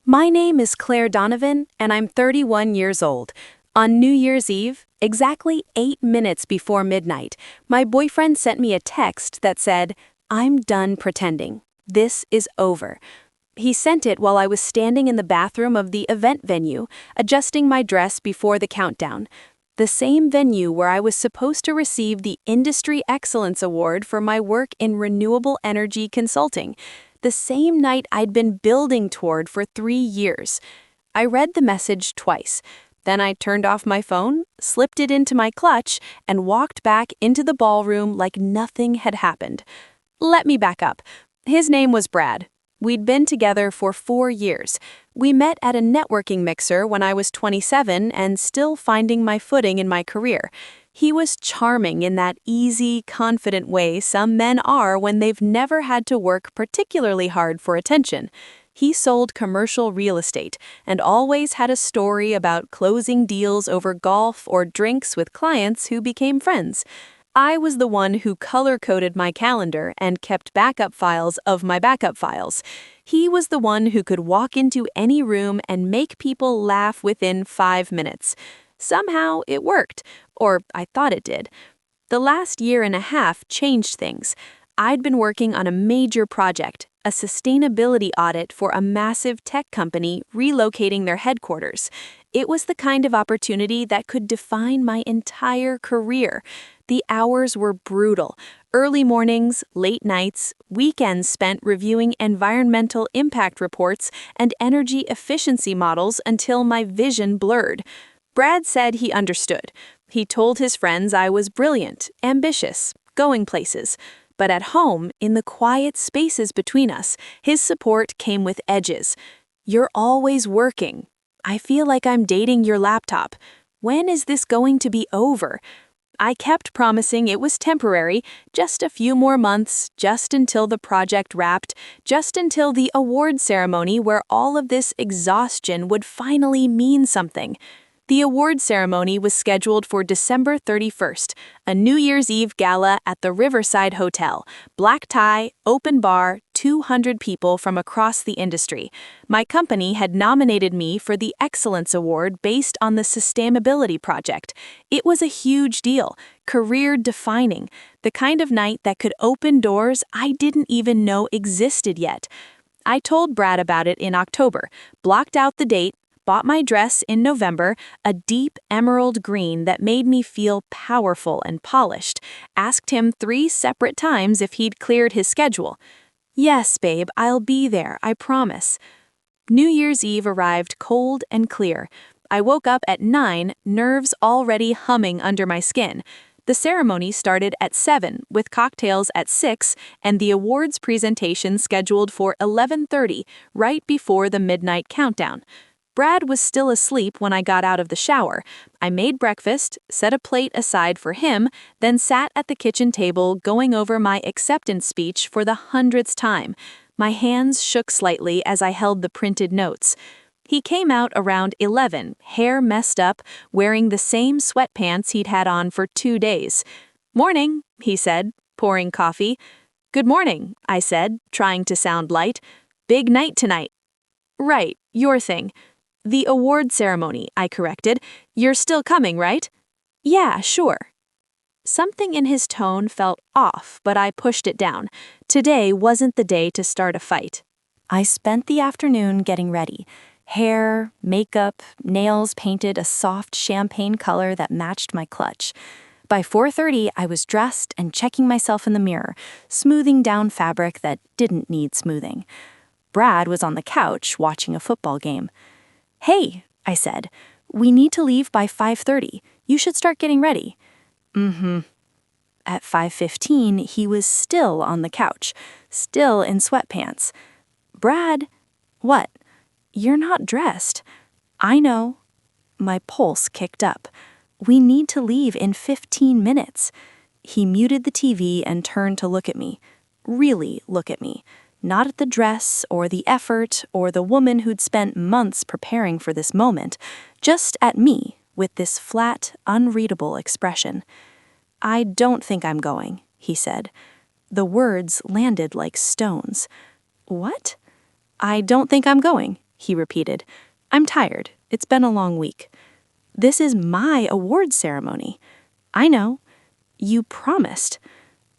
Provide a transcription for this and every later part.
My name is Claire Donovan, and I'm 31 years old. On New Year's Eve, exactly 8 minutes before midnight, my boyfriend sent me a text that said, "I'm done pretending. This is over." He sent it while I was standing in the bathroom of the event venue, adjusting my dress before the countdown. The same venue where I was supposed to receive the Industry Excellence Award for my work in renewable energy consulting. The same night I'd been building toward for 3 years. I read the message twice. Then I turned off my phone, slipped it into my clutch, and walked back into the ballroom like nothing had happened. Let me back up. His name was Brad. We'd been together for 4 years. We met at a networking mixer when I was 27 and still finding my footing in my career. He was charming in that easy, confident way some men are when they've never had to work particularly hard for attention. He sold commercial real estate and always had a story about closing deals over golf or drinks with clients who became friends. I was the one who color-coded my calendar and kept backup files of my backup files. He was the one who could walk into any room and make people laugh within 5 minutes. Somehow it worked, or I thought it did. The last year and a half changed things. I'd been working on a major project, a sustainability audit for a massive tech company relocating their headquarters. It was the kind of opportunity that could define my entire career. The hours were brutal. Early mornings, late nights, weekends spent reviewing environmental impact reports and energy efficiency models until my vision blurred. Brad said he understood. He told his friends I was brilliant, ambitious, going places. But at home, in the quiet spaces between us, his support came with edges. "You're always working. I feel like I'm dating your laptop. When is this going to be over?" I kept promising it was temporary, just a few more months, just until the project wrapped, just until the award ceremony where all of this exhaustion would finally mean something. The award ceremony was scheduled for December 31st, a New Year's Eve gala at the Riverside Hotel. Black tie, open bar, 200 people from across the industry. My company had nominated me for the Excellence Award based on the sustainability project. It was a huge deal, career-defining, the kind of night that could open doors I didn't even know existed yet. I told Brad about it in October, blocked out the date, bought my dress in November, a deep emerald green that made me feel powerful and polished, asked him 3 separate times if he'd cleared his schedule. "Yes, babe, I'll be there, I promise." New Year's Eve arrived cold and clear. I woke up at 9, nerves already humming under my skin. The ceremony started at 7, with cocktails at 6, and the awards presentation scheduled for 11:30, right before the midnight countdown. Brad was still asleep when I got out of the shower. I made breakfast, set a plate aside for him, then sat at the kitchen table going over my acceptance speech for the 100th time. My hands shook slightly as I held the printed notes. He came out around 11, hair messed up, wearing the same sweatpants he'd had on for 2 days. "Morning," he said, pouring coffee. "Good morning," I said, trying to sound light. "Big night tonight." "Right, your thing." "The award ceremony," I corrected. "You're still coming, right?" "Yeah, sure." Something in his tone felt off, but I pushed it down. Today wasn't the day to start a fight. I spent the afternoon getting ready. Hair, makeup, nails painted a soft champagne color that matched my clutch. By 4:30, I was dressed and checking myself in the mirror, smoothing down fabric that didn't need smoothing. Brad was on the couch watching a football game. "Hey," I said, "we need to leave by 5:30. You should start getting ready." "Mm-hmm." At 5:15, he was still on the couch, still in sweatpants. "Brad." "What?" "You're not dressed." "I know." My pulse kicked up. "We need to leave in 15 minutes. He muted the TV and turned to look at me. Really look at me. Not at the dress or the effort or the woman who'd spent months preparing for this moment, just at me with this flat, unreadable expression. "I don't think I'm going," he said. The words landed like stones. "What?" "I don't think I'm going. he repeated. I'm tired. It's been a long week. This is my award ceremony. I know. You promised.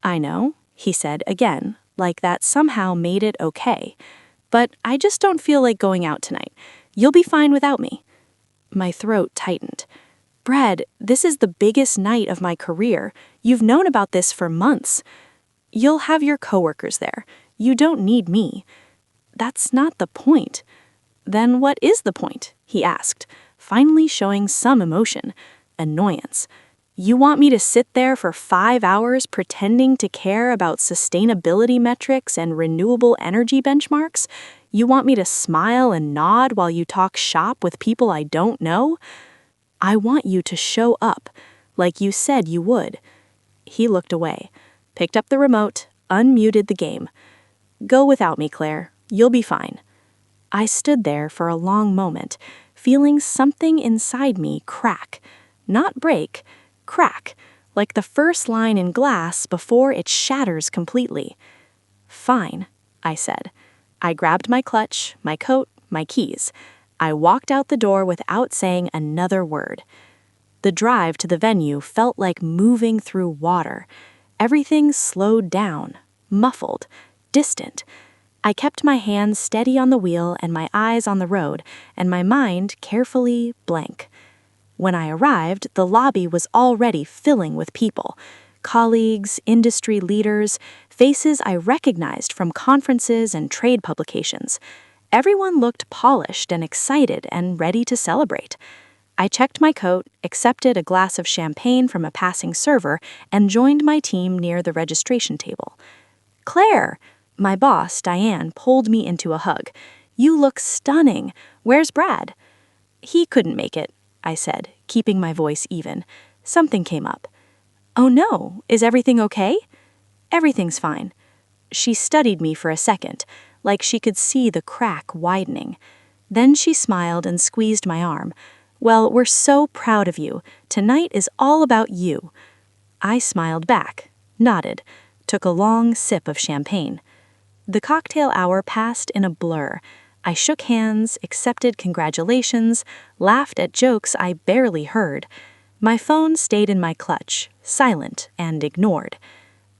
I know, he said again, like that somehow made it okay. But I just don't feel like going out tonight. You'll be fine without me. My throat tightened. Brad, this is the biggest night of my career. You've known about this for months. You'll have your coworkers there. You don't need me. That's not the point. Then what is the point? He asked, finally showing some emotion, annoyance. You want me to sit there for 5 hours pretending to care about sustainability metrics and renewable energy benchmarks? You want me to smile and nod while you talk shop with people I don't know? I want you to show up, like you said you would. He looked away, picked up the remote, unmuted the game. Go without me, Claire. You'll be fine. I stood there for a long moment, feeling something inside me crack. Not break, crack, like the first line in glass before it shatters completely. Fine, I said. I grabbed my clutch, my coat, my keys. I walked out the door without saying another word. The drive to the venue felt like moving through water. Everything slowed down, muffled, distant. I kept my hands steady on the wheel and my eyes on the road, and my mind carefully blank. When I arrived, the lobby was already filling with people. Colleagues, industry leaders, faces I recognized from conferences and trade publications. Everyone looked polished and excited and ready to celebrate. I checked my coat, accepted a glass of champagne from a passing server, and joined my team near the registration table. Claire! My boss, Diane, pulled me into a hug. You look stunning. Where's Brad? He couldn't make it, I said, keeping my voice even. Something came up. Oh no, is everything okay? Everything's fine. She studied me for a second, like she could see the crack widening. Then she smiled and squeezed my arm. Well, we're so proud of you. Tonight is all about you. I smiled back, nodded, took a long sip of champagne. The cocktail hour passed in a blur. I shook hands, accepted congratulations, laughed at jokes I barely heard. My phone stayed in my clutch, silent and ignored.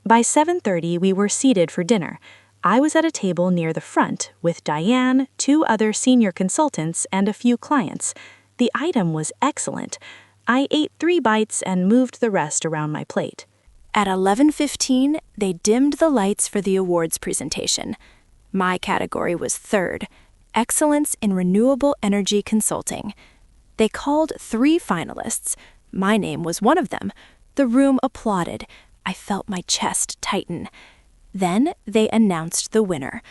By 7:30, we were seated for dinner. I was at a table near the front with Diane, 2 other senior consultants, and a few clients. The item was excellent. I ate 3 bites and moved the rest around my plate. At 11:15, they dimmed the lights for the awards presentation. My category was third, Excellence in Renewable Energy Consulting. They called 3 finalists. My name was one of them. The room applauded. I felt my chest tighten. Then they announced the winner.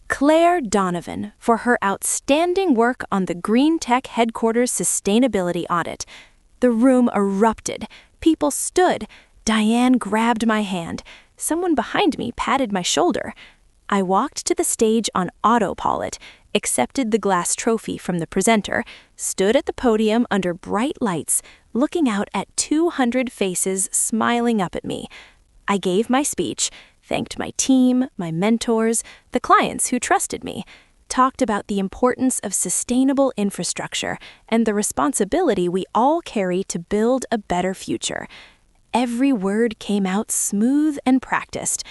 Claire Donovan for her outstanding work on the Green Tech Headquarters Sustainability Audit. The room erupted. People stood. Diane grabbed my hand. Someone behind me patted my shoulder. I walked to the stage on autopilot, accepted the glass trophy from the presenter, stood at the podium under bright lights, looking out at 200 faces smiling up at me. I gave my speech, thanked my team, my mentors, the clients who trusted me, talked about the importance of sustainable infrastructure and the responsibility we all carry to build a better future. Every word came out smooth and practiced.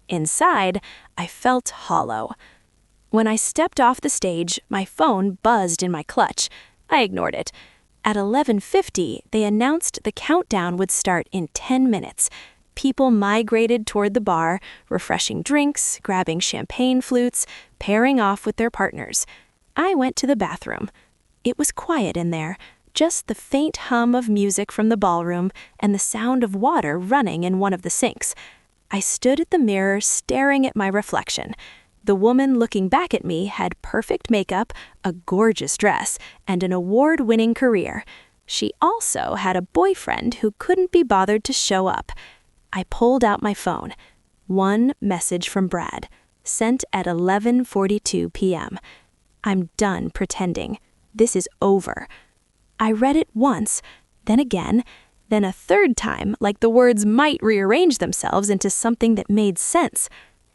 Inside, I felt hollow. When I stepped off the stage, my phone buzzed in my clutch. I ignored it. At 11:50, they announced the countdown would start in 10 minutes. People migrated toward the bar, refreshing drinks, grabbing champagne flutes, pairing off with their partners. I went to the bathroom. It was quiet in there. Just the faint hum of music from the ballroom and the sound of water running in one of the sinks. I stood at the mirror staring at my reflection. The woman looking back at me had perfect makeup, a gorgeous dress, and an award-winning career. She also had a boyfriend who couldn't be bothered to show up. I pulled out my phone. One message from Brad, sent at 11:42 p.m. I'm done pretending. This is over. I read it once, then again, then a third time, like the words might rearrange themselves into something that made sense.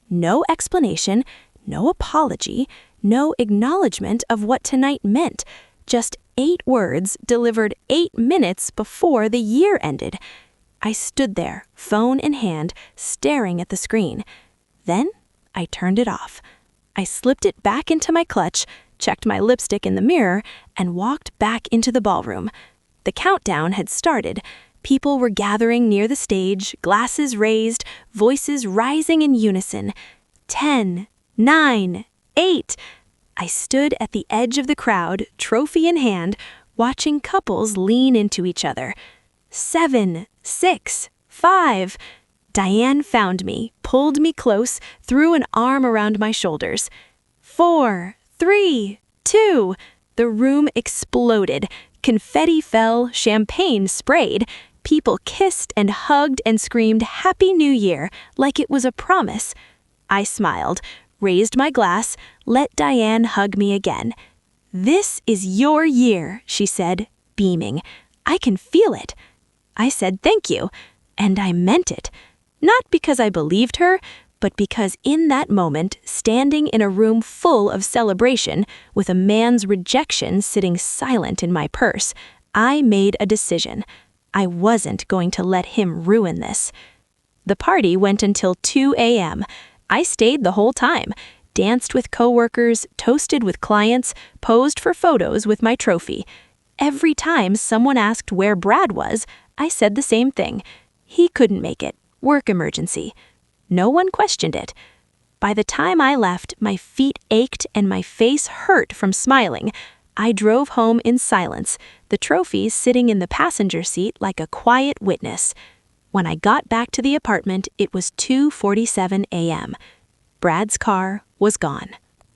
No explanation, No apology, no acknowledgement of what tonight meant. Just 8 words delivered 8 minutes before the year ended. I stood there, phone in hand, staring at the screen. Then I turned it off. I slipped it back into my clutch, checked my lipstick in the mirror, and walked back into the ballroom. The countdown had started. People were gathering near the stage, glasses raised, voices rising in unison. 10, 9, 8. I stood at the edge of the crowd, trophy in hand, watching couples lean into each other. 7, 6, 5. Diane found me, pulled me close, threw an arm around my shoulders. 4, 3, 2. The room exploded. Confetti fell, champagne sprayed. People kissed and hugged and screamed Happy New Year like it was a promise. I smiled, raised my glass, let Diane hug me again. "This is your year," she said, beaming. "I can feel it." I said thank you, and I meant it. Not because I believed her, but because in that moment, standing in a room full of celebration, with a man's rejection sitting silent in my purse, I made a decision. I wasn't going to let him ruin this. The party went until 2 a.m. I stayed the whole time, danced with coworkers, toasted with clients, posed for photos with my trophy. Every time someone asked where Brad was, I said the same thing. He couldn't make it. Work emergency. No one questioned it. By the time I left, my feet ached and my face hurt from smiling. I drove home in silence, the trophy sitting in the passenger seat like a quiet witness. When I got back to the apartment, it was 2:47 a.m. Brad's car was gone.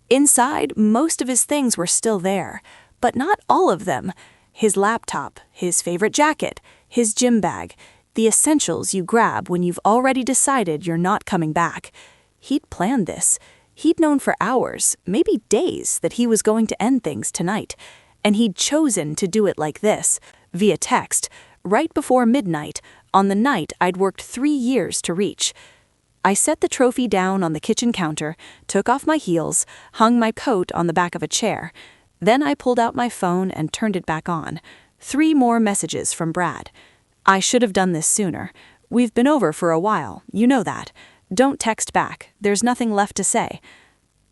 Inside, most of his things were still there, but not all of them. His laptop, his favorite jacket, his gym bag, the essentials you grab when you've already decided you're not coming back. He'd planned this. He'd known for hours, maybe days, that he was going to end things tonight. And he'd chosen to do it like this, via text, right before midnight, on the night I'd worked 3 years to reach. I set the trophy down on the kitchen counter, took off my heels, hung my coat on the back of a chair. Then I pulled out my phone and turned it back on. 3 more messages from Brad. "I should have done this sooner. We've been over for a while, you know that. Don't text back, there's nothing left to say."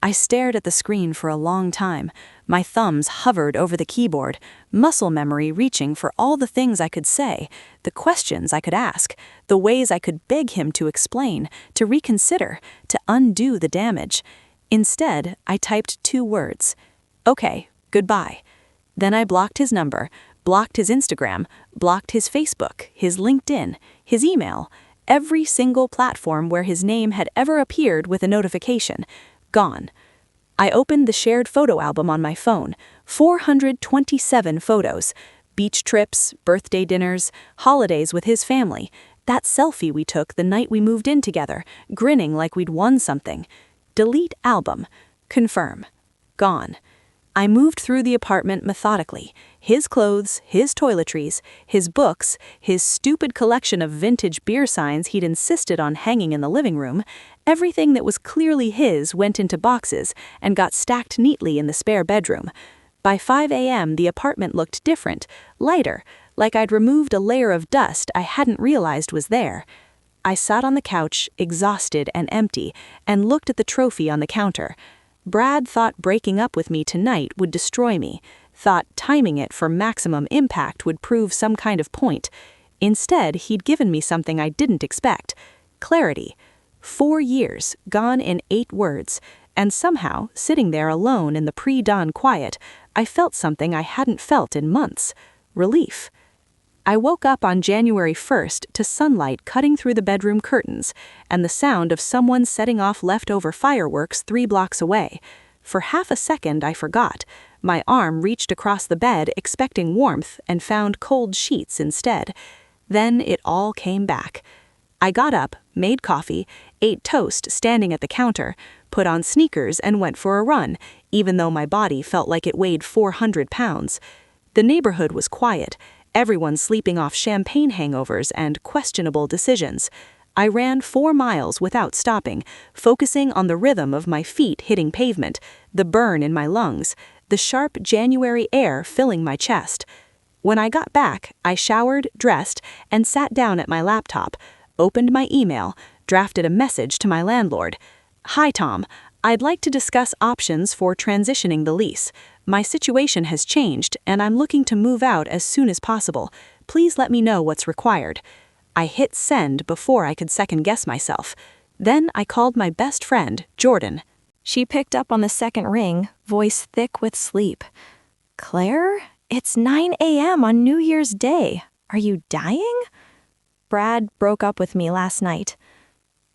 I stared at the screen for a long time. My thumbs hovered over the keyboard, muscle memory reaching for all the things I could say, the questions I could ask, the ways I could beg him to explain, to reconsider, to undo the damage. Instead, I typed 2 words. "Okay, goodbye." Then I blocked his number, blocked his Instagram, blocked his Facebook, his LinkedIn, his email, every single platform where his name had ever appeared with a notification. Gone. I opened the shared photo album on my phone, 427 photos. Beach trips, birthday dinners, holidays with his family, that selfie we took the night we moved in together, grinning like we'd won something. Delete album. Confirm. Gone. I moved through the apartment methodically. His clothes, his toiletries, his books, his stupid collection of vintage beer signs he'd insisted on hanging in the living room. Everything that was clearly his went into boxes and got stacked neatly in the spare bedroom. By 5 a.m., the apartment looked different, lighter, like I'd removed a layer of dust I hadn't realized was there. I sat on the couch, exhausted and empty, and looked at the trophy on the counter. Brad thought breaking up with me tonight would destroy me, thought timing it for maximum impact would prove some kind of point. Instead, he'd given me something I didn't expect. Clarity. 4 years, gone in 8 words, and somehow, sitting there alone in the pre-dawn quiet, I felt something I hadn't felt in months. Relief. I woke up on January 1st to sunlight cutting through the bedroom curtains and the sound of someone setting off leftover fireworks 3 blocks away. For half a second I forgot. My arm reached across the bed expecting warmth and found cold sheets instead. Then it all came back. I got up, made coffee, ate toast standing at the counter, put on sneakers and went for a run, even though my body felt like it weighed 400 pounds. The neighborhood was quiet. Everyone sleeping off champagne hangovers and questionable decisions. I ran 4 miles without stopping, focusing on the rhythm of my feet hitting pavement, the burn in my lungs, the sharp January air filling my chest. When I got back, I showered, dressed, and sat down at my laptop, opened my email, drafted a message to my landlord. "Hi, Tom. I'd like to discuss options for transitioning the lease. My situation has changed, and I'm looking to move out as soon as possible. Please let me know what's required." I hit send before I could second-guess myself. Then I called my best friend, Jordan. She picked up on the second ring, voice thick with sleep. "Claire, it's 9 a.m. on New Year's Day. Are you dying?" Brad broke up with me last night.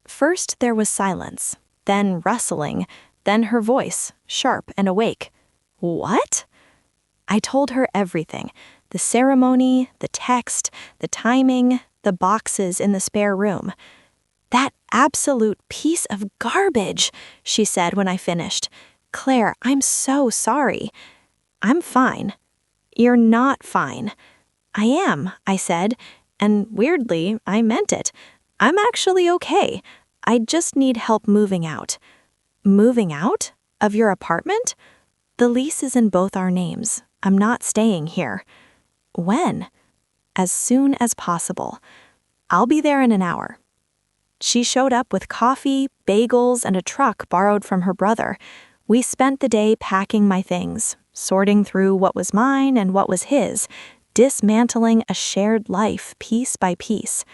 First there was silence, then rustling, then her voice, sharp and awake. "What?" I told her everything. The ceremony, the text, the timing, the boxes in the spare room. "That absolute piece of garbage," she said when I finished. "Claire, I'm so sorry." "I'm fine." "You're not fine." "I am," I said, and weirdly, I meant it. "I'm actually okay. I just need help moving out." "Moving out? Of your apartment?" "The lease is in both our names. I'm not staying here." "When?" "As soon as possible. I'll be there in an hour." She showed up with coffee, bagels, and a truck borrowed from her brother. We spent the day packing my things, sorting through what was mine and what was his, dismantling a shared life piece by piece.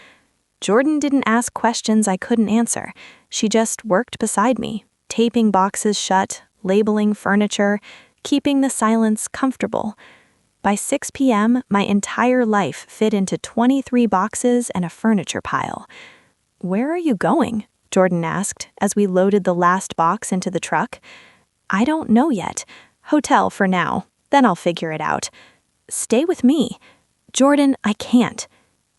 Jordan didn't ask questions I couldn't answer. She just worked beside me, taping boxes shut, labeling furniture, keeping the silence comfortable. By 6 p.m., my entire life fit into 23 boxes and a furniture pile. "Where are you going?" Jordan asked as we loaded the last box into the truck. "I don't know yet. Hotel for now. Then I'll figure it out." "Stay with me." "Jordan, I can't."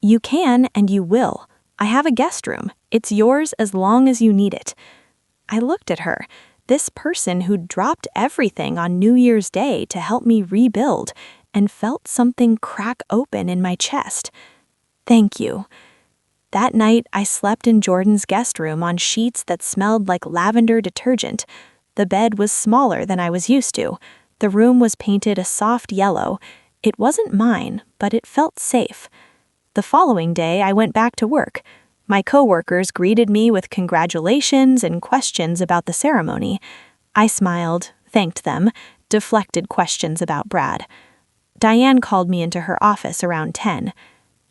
"You can and you will. I have a guest room. It's yours as long as you need it." I looked at her, this person who'd dropped everything on New Year's Day to help me rebuild, and felt something crack open in my chest. "Thank you." That night, I slept in Jordan's guest room on sheets that smelled like lavender detergent. The bed was smaller than I was used to. The room was painted a soft yellow. It wasn't mine, but it felt safe. The following day, I went back to work. My coworkers greeted me with congratulations and questions about the ceremony. I smiled, thanked them, deflected questions about Brad. Diane called me into her office around 10.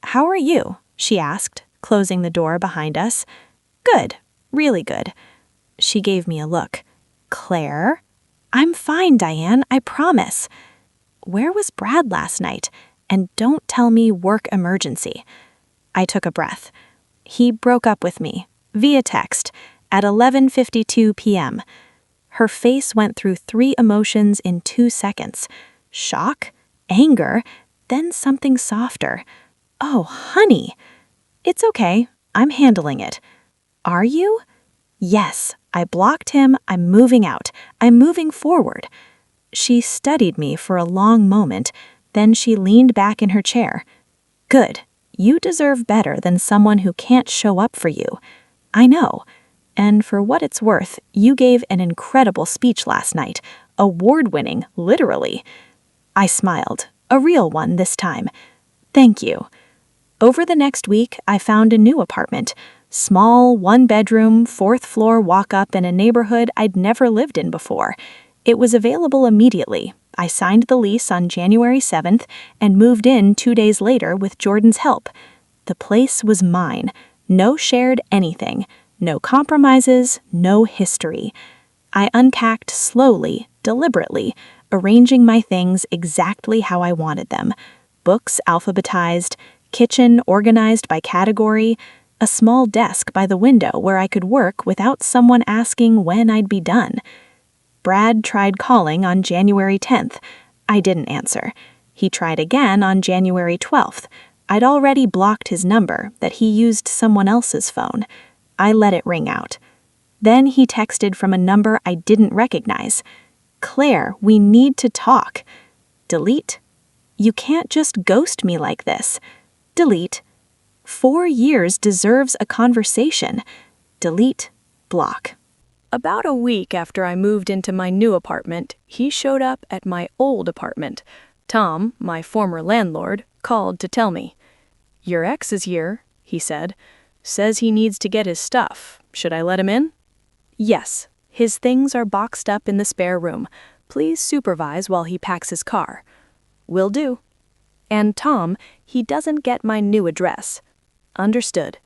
"How are you?" she asked, closing the door behind us. "Good, really good." She gave me a look. "Claire?" "I'm fine, Diane, I promise." "Where was Brad last night? And don't tell me work emergency." I took a breath. "He broke up with me, via text, at 11:52 p.m. Her face went through 3 emotions in 2 seconds. Shock, anger, then something softer. "Oh, honey." "It's okay. I'm handling it." "Are you?" "Yes, I blocked him. I'm moving out. I'm moving forward." She studied me for a long moment, then she leaned back in her chair. "Good. You deserve better than someone who can't show up for you. I know. And for what it's worth, you gave an incredible speech last night. Award-winning, literally." I smiled, a real one this time. "Thank you." Over the next week, I found a new apartment. Small, 1-bedroom, 4th-floor walk-up in a neighborhood I'd never lived in before. It was available immediately. I signed the lease on January 7th and moved in 2 days later with Jordan's help. The place was mine. No shared anything. No compromises, no history. I unpacked slowly, deliberately, arranging my things exactly how I wanted them. Books alphabetized, kitchen organized by category, a small desk by the window where I could work without someone asking when I'd be done. Brad tried calling on January 10th. I didn't answer. He tried again on January 12th. I'd already blocked his number that he used someone else's phone. I let it ring out. Then he texted from a number I didn't recognize. "Claire, we need to talk." Delete. "You can't just ghost me like this." Delete. 4 years deserves a conversation. Delete, block. About a week after I moved into my new apartment, he showed up at my old apartment. Tom, my former landlord, called to tell me. "Your ex is here," he said. "Says he needs to get his stuff. Should I let him in?" "Yes. His things are boxed up in the spare room. Please supervise while he packs his car." "Will do." "And Tom, he doesn't get my new address." "Understood."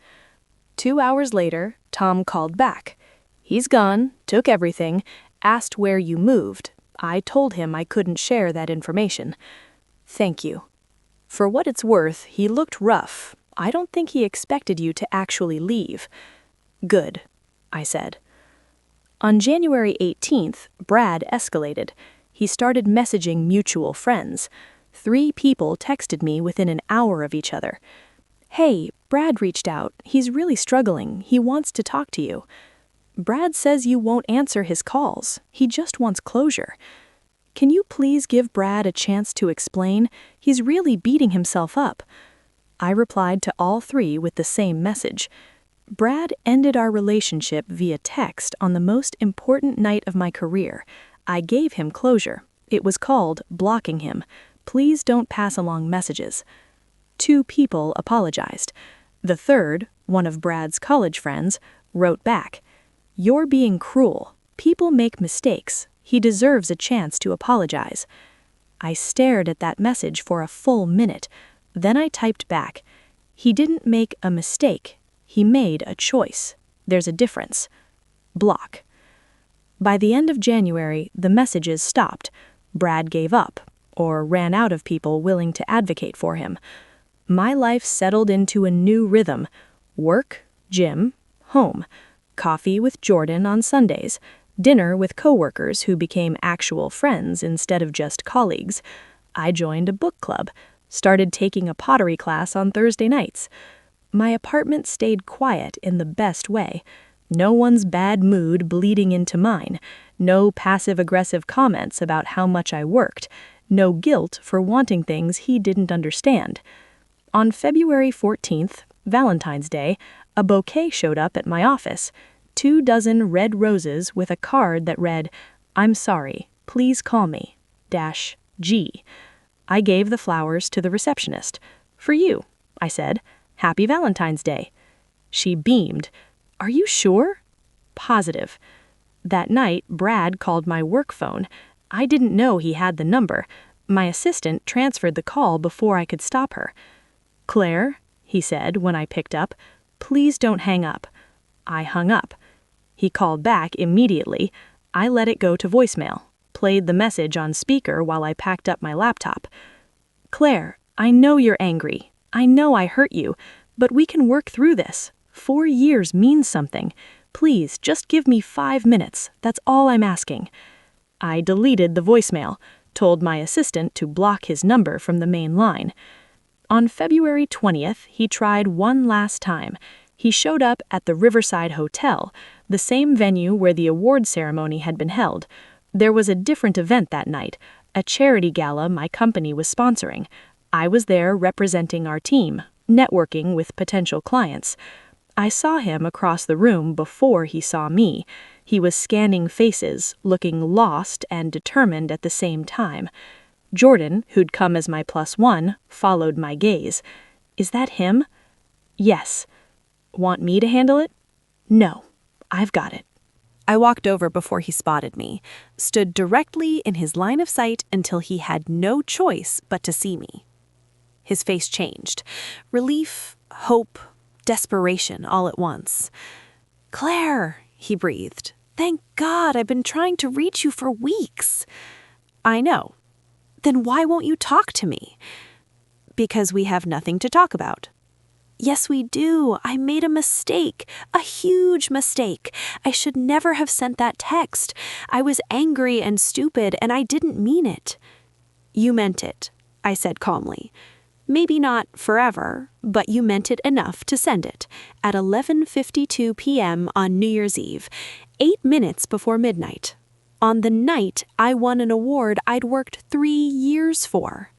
2 hours later, Tom called back. "He's gone, took everything, asked where you moved. I told him I couldn't share that information." "Thank you." For what it's worth, he looked rough. I don't think he expected you to actually leave. "Good," I said. On January 18th, Brad escalated. He started messaging mutual friends. 3 people texted me within an hour of each other. "Hey, Brad reached out. He's really struggling. He wants to talk to you." "Brad says you won't answer his calls. He just wants closure." "Can you please give Brad a chance to explain? He's really beating himself up." I replied to all 3 with the same message. Brad ended our relationship via text on the most important night of my career. I gave him closure. It was called blocking him. Please don't pass along messages. 2 people apologized. The third, one of Brad's college friends, wrote back, "You're being cruel. People make mistakes. He deserves a chance to apologize." I stared at that message for a full minute. Then I typed back, "He didn't make a mistake. He made a choice. There's a difference." Block. By the end of January, the messages stopped. Brad gave up, or ran out of people willing to advocate for him. My life settled into a new rhythm: work, gym, home, coffee with Jordan on Sundays, dinner with coworkers who became actual friends instead of just colleagues. I joined a book club, started taking a pottery class on Thursday nights. My apartment stayed quiet in the best way. No one's bad mood bleeding into mine. No passive-aggressive comments about how much I worked. No guilt for wanting things he didn't understand. On February 14th, Valentine's Day, a bouquet showed up at my office. 24 red roses with a card that read, "I'm sorry, please call me, -G." I gave the flowers to the receptionist. "For you," I said. "Happy Valentine's Day." She beamed. "Are you sure?" "Positive." That night, Brad called my work phone. I didn't know he had the number. My assistant transferred the call before I could stop her. "Claire," he said when I picked up, "please don't hang up." I hung up. He called back immediately. I let it go to voicemail, played the message on speaker while I packed up my laptop. "Claire, I know you're angry. I know I hurt you, but we can work through this. 4 years means something. Please, just give me 5 minutes. That's all I'm asking." I deleted the voicemail, told my assistant to block his number from the main line. On February 20th, he tried one last time. He showed up at the Riverside Hotel, the same venue where the award ceremony had been held. There was a different event that night, a charity gala my company was sponsoring. I was there representing our team, networking with potential clients. I saw him across the room before he saw me. He was scanning faces, looking lost and determined at the same time. Jordan, who'd come as my +1, followed my gaze. "Is that him?" "Yes." "Want me to handle it?" "No, I've got it." I walked over before he spotted me, stood directly in his line of sight until he had no choice but to see me. His face changed. Relief, hope, desperation all at once. "Claire," he breathed. "Thank God, I've been trying to reach you for weeks." "I know. Then why won't you talk to me?" "Because we have nothing to talk about." "Yes, we do. I made a mistake, a huge mistake. I should never have sent that text. I was angry and stupid, and I didn't mean it." "You meant it," I said calmly. "Maybe not forever, but you meant it enough to send it at 11:52 p.m. on New Year's Eve, 8 minutes before midnight, on the night I won an award I'd worked 3 years for."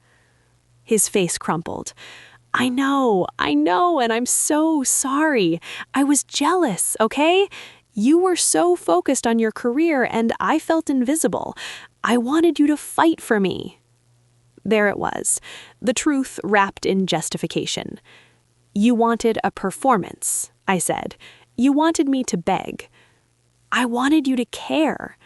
His face crumpled. I know, and I'm so sorry. I was jealous, okay? You were so focused on your career and I felt invisible. I wanted you to fight for me. There it was, the truth wrapped in justification. You wanted a performance, I said. You wanted me to beg. I wanted you to care.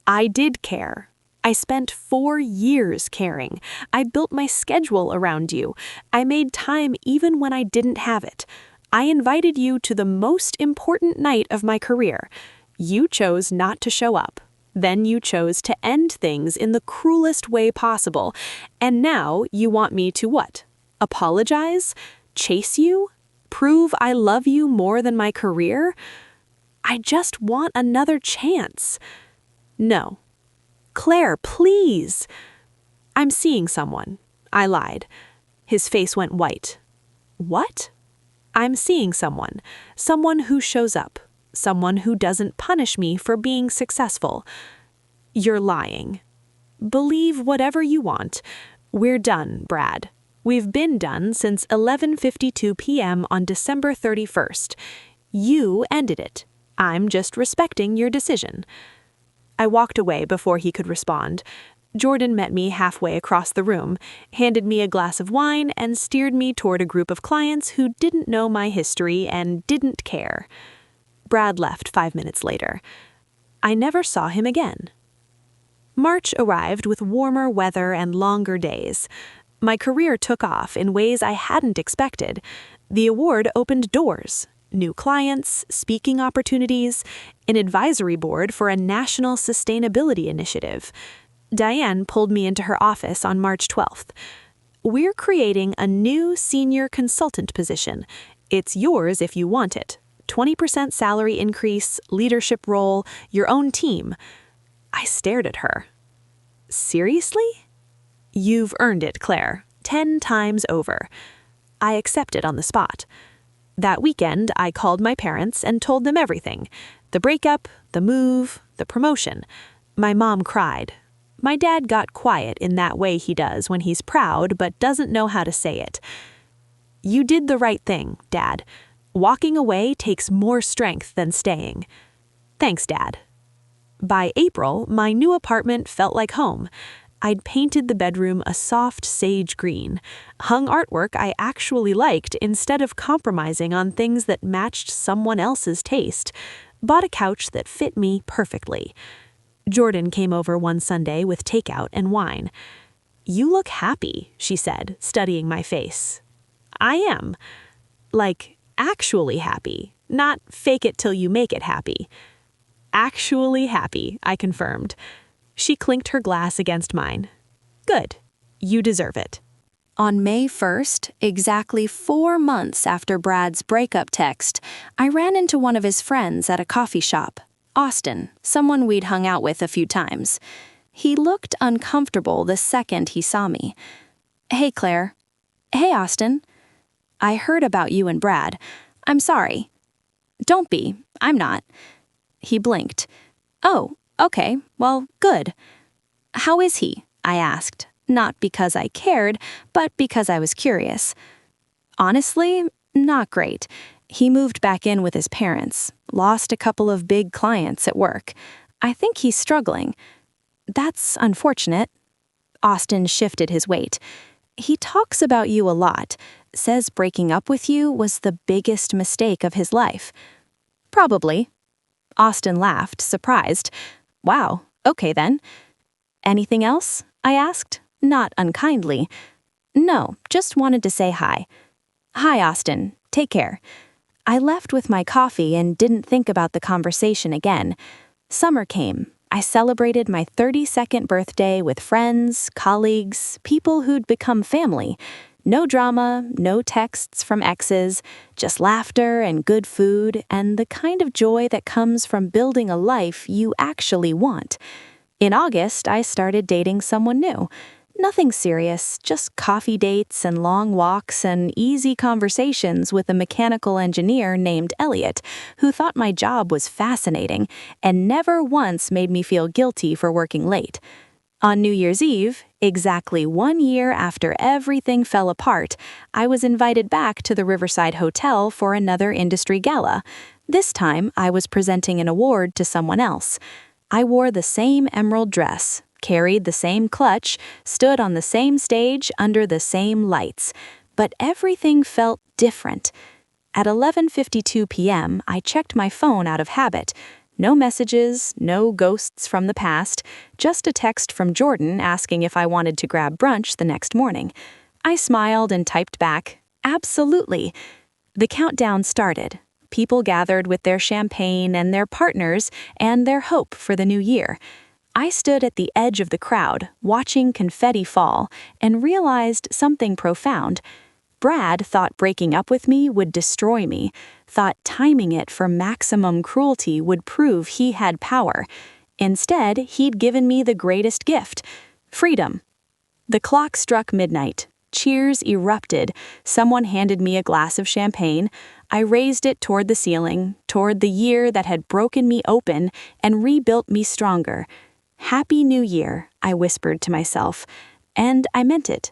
I did care. I spent 4 years caring. I built my schedule around you. I made time even when I didn't have it. I invited you to the most important night of my career. You chose not to show up. Then you chose to end things in the cruelest way possible. And now you want me to what? Apologize? Chase you? Prove I love you more than my career? I just want another chance. No. Claire, please. I'm seeing someone. I lied. His face went white. What? I'm seeing someone. Someone who shows up. Someone who doesn't punish me for being successful. You're lying. Believe whatever you want. We're done, Brad. We've been done since 11:52 p.m. on December 31st. You ended it. I'm just respecting your decision. I walked away before he could respond. Jordan met me halfway across the room, handed me a glass of wine, and steered me toward a group of clients who didn't know my history and didn't care. Brad left 5 minutes later. I never saw him again. March arrived with warmer weather and longer days. My career took off in ways I hadn't expected. The award opened doors. New clients, speaking opportunities, an advisory board for a national sustainability initiative. Diane pulled me into her office on March 12th. We're creating a new senior consultant position. It's yours if you want it. 20% salary increase, leadership role, your own team. I stared at her. Seriously? You've earned it, Claire. 10 times over. I accepted on the spot. That weekend, I called my parents and told them everything. The breakup, the move, the promotion. My mom cried. My dad got quiet in that way he does when he's proud but doesn't know how to say it. You did the right thing, Dad. Walking away takes more strength than staying. Thanks, Dad. By April, my new apartment felt like home. I'd painted the bedroom a soft sage green, hung artwork I actually liked instead of compromising on things that matched someone else's taste, bought a couch that fit me perfectly. Jordan came over one Sunday with takeout and wine. You look happy, she said, studying my face. I am. Like, actually happy, not fake it till you make it happy. Actually happy, I confirmed. She clinked her glass against mine. Good. You deserve it. On May 1st, exactly 4 months after Brad's breakup text, I ran into one of his friends at a coffee shop, Austin, someone we'd hung out with a few times. He looked uncomfortable the second he saw me. Hey, Claire. Hey, Austin. I heard about you and Brad. I'm sorry. Don't be. I'm not. He blinked. Oh, okay. Well, good. How is he? I asked, not because I cared, but because I was curious. Honestly, not great. He moved back in with his parents, lost a couple of big clients at work. I think he's struggling. That's unfortunate. Austin shifted his weight. He talks about you a lot, says breaking up with you was the biggest mistake of his life. Probably. Austin laughed, surprised. Wow, okay then. Anything else? I asked, not unkindly. No, just wanted to say hi. Hi, Austin. Take care. I left with my coffee and didn't think about the conversation again. Summer came. I celebrated my 32nd birthday with friends, colleagues, people who'd become family. No drama, no texts from exes, just laughter and good food and the kind of joy that comes from building a life you actually want. In August, I started dating someone new. Nothing serious, just coffee dates and long walks and easy conversations with a mechanical engineer named Elliot, who thought my job was fascinating and never once made me feel guilty for working late. On New Year's Eve, exactly 1 year after everything fell apart, I was invited back to the Riverside Hotel for another industry gala. This time, I was presenting an award to someone else. I wore the same emerald dress, carried the same clutch, stood on the same stage under the same lights. But everything felt different. At 11:52 p.m., I checked my phone out of habit. No messages, no ghosts from the past, just a text from Jordan asking if I wanted to grab brunch the next morning. I smiled and typed back, "Absolutely." The countdown started. People gathered with their champagne and their partners and their hope for the new year. I stood at the edge of the crowd, watching confetti fall, and realized something profound. Brad thought breaking up with me would destroy me, thought timing it for maximum cruelty would prove he had power. Instead, he'd given me the greatest gift: freedom. The clock struck midnight. Cheers erupted. Someone handed me a glass of champagne. I raised it toward the ceiling, toward the year that had broken me open and rebuilt me stronger. "Happy New Year," I whispered to myself. And I meant it.